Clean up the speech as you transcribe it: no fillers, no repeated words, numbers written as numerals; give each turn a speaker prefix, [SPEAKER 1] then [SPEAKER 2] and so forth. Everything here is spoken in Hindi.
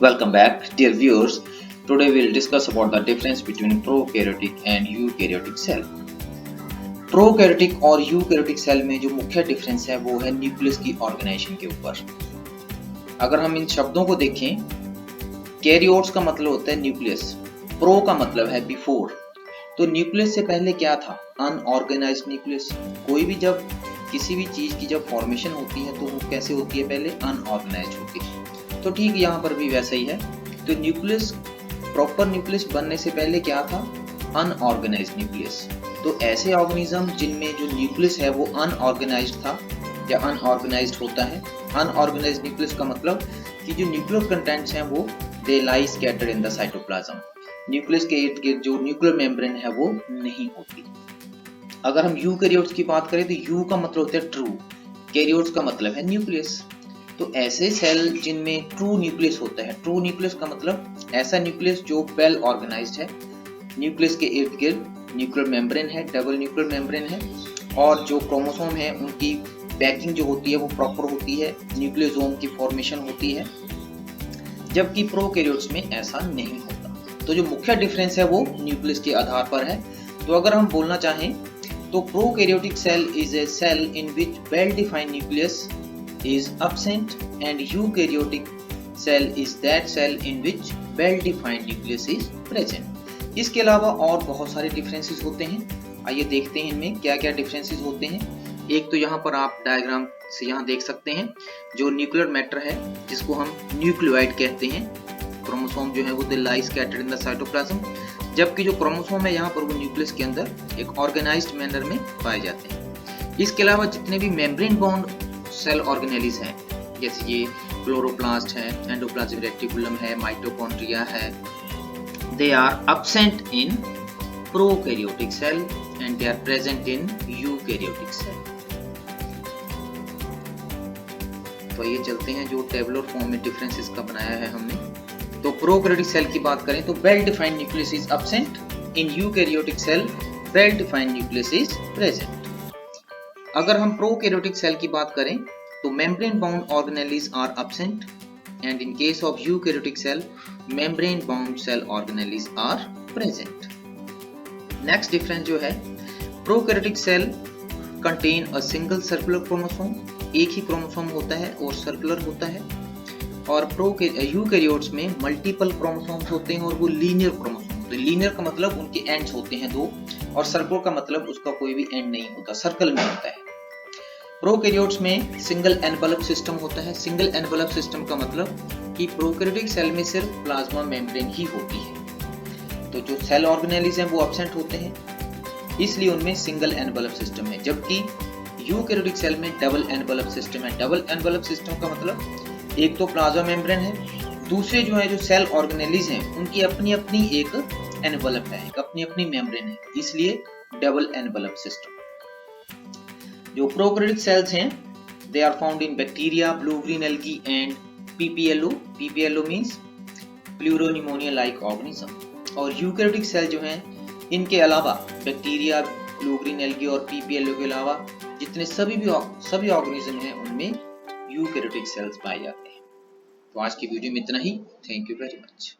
[SPEAKER 1] Welcome back, dear viewers. Today we'll discuss about the difference between prokaryotic and eukaryotic cell. Prokaryotic और यूकैरियोटिक सेल में जो मुख्य डिफरेंस है वो है न्यूक्लियस की ऑर्गेनाइजेशन के ऊपर। अगर हम इन शब्दों को देखें, कैरियोट्स का मतलब होता है न्यूक्लियस, प्रो का मतलब है बिफोर। तो न्यूक्लियस से पहले क्या था? Unorganised nucleus. कोई भी जब किसी भी चीज की जब फॉर्मेशन होती है तो वो कैसे होती है? पहले अनऑर्गेनाइज्ड होती है। तो ठीक यहाँ पर भी वैसा ही है। तो न्यूक्लियस, प्रॉपर न्यूक्लियस बनने से पहले क्या था? Unorganised nucleus. तो ऐसे ऑर्गेनिज्म जिनमें जो न्यूक्लियस है वो अनऑर्गेनाइज्ड था या अनऑर्गेनाइज्ड होता है। अनऑर्गेनाइज्ड न्यूक्लियस का मतलब कि जो न्यूक्लियर कंटेंट्स हैं वो they lie scattered in the cytoplasm. Nucleus के इर्द गिर्द जो न्यूक्लियर मेम्ब्रेन है वो नहीं होती। अगर हम यूकैरियोट्स की बात करें तो यू का मतलब होता है ट्रू, कैरियोट्स का मतलब है न्यूक्लियस। तो ऐसे सेल जिनमें ट्रू न्यूक्लियस होता है, ट्रू न्यूक्लियस का मतलब ऐसा न्यूक्लियस जो वेल ऑर्गेनाइज्ड है, न्यूक्लियस के इर्द गिर्द न्यूक्लियर मेम्ब्रेन है, डबल न्यूक्लियर मेम्ब्रेन है, और जो क्रोमोसोम है उनकी पैकिंग जो होती है वो प्रॉपर होती है, न्यूक्लियोसोम की फॉर्मेशन होती है, जबकि प्रोकैरियोट्स में ऐसा नहीं होता। तो जो मुख्य डिफरेंस है वो न्यूक्लियस के आधार पर है। तो अगर हम बोलना चाहें तो prokaryotic cell is a cell in which well defined nucleus is absent and eukaryotic cell is that cell in which well defined nucleus is present। इसके अलावा और बहुत सारे डिफरेंसेस होते हैं। आइए देखते हैं इनमें क्या क्या डिफरेंसेस होते हैं। एक तो यहाँ पर आप डायग्राम से यहाँ देख सकते हैं जो न्यूक्लियर मैटर है जिसको हम न्यूक्लियोइड कहते हैं। क्रोमोसोम जो है वो they lie scattered in the cytoplasm, जबकि जो क्रोमोसोम है यहाँ पर वो न्यूक्लियस के अंदर एक ऑर्गेनाइज्ड मैनर में पाए जाते हैं। इसके अलावा जितने भी मेम्ब्रेन बाउंड सेल ऑर्गेनेलिस हैं, जैसे ये क्लोरोप्लास्ट है, एंडोप्लाज्मिक रेटिकुलम है, माइटोकॉन्ड्रिया है, they are absent in prokaryotic cell and they are present in eukaryotic cell. तो ये चलते हैं जो टेबुलर फॉर्म में डिफरेंसेस का बनाया है हमने। तो प्रोकैरियोटिक सेल की बात करें तो well defined nucleus is absent, in eukaryotic cell well defined nucleus is present. अगर हम प्रोकैरियोटिक सेल की बात करें तो membrane bound organelles are absent and in case of eukaryotic cell membrane bound cell organelles are present. Next difference जो है, prokaryotic cell contain a single circular chromosome, एक ही क्रोमोसोम होता है और सर्कुलर होता है, और यूकैरियोट्स में मल्टीपल क्रोमोसोम्स होते हैं और वो लीनियर क्रोमोसोम। तो लीनियर का मतलब उनके एंड्स होते हैं दो, और सर्कुलर का मतलब उसका कोई भी एंड नहीं होता, सर्कल में होता है। प्रोकैरियोट्स में सिंगल एनवेलप सिस्टम होता है। सिंगल एनवेलप सिस्टम का मतलब कि प्रोकैरियोटिक सेल में सिर्फ प्लाज्मा मेम्ब्रेन ही होती है। तो जो सेल ऑर्गेनेलिस हैं वो एब्सेंट होते हैं, इसलिए उनमें सिंगल एनवेलप सिस्टम है, जबकि यूकैरियोटिक सेल में डबल एनवेलप सिस्टम है। डबल एनवेलप सिस्टम का मतलब एक तो प्लाज्मा मेम्ब्रेन है, दूसरे जो है जो सेल ऑर्गेनेलिस हैं उनकी अपनी अपनी एक एनवेलप है, एक अपनी अपनी मेम्ब्रेन है, इसलिए डबल एनवेलप सिस्टम। जो प्रोकैरियोटिक सेल्स हैं they are found in bacteria, blue green algae and PPLO. PPLO means pleuropneumonia like organism. और यूकैरियोटिक सेल जो हैं इनके अलावा बैक्टीरिया, ब्लू ग्रीन एल्गी और पीपीएलओ के अलावा जितने सभी ऑर्गेनिज्म हैं उनमें यूकैरियोटिक सेल्स पाए जाते हैं। तो आज की वीडियो में इतना ही। Thank you very much.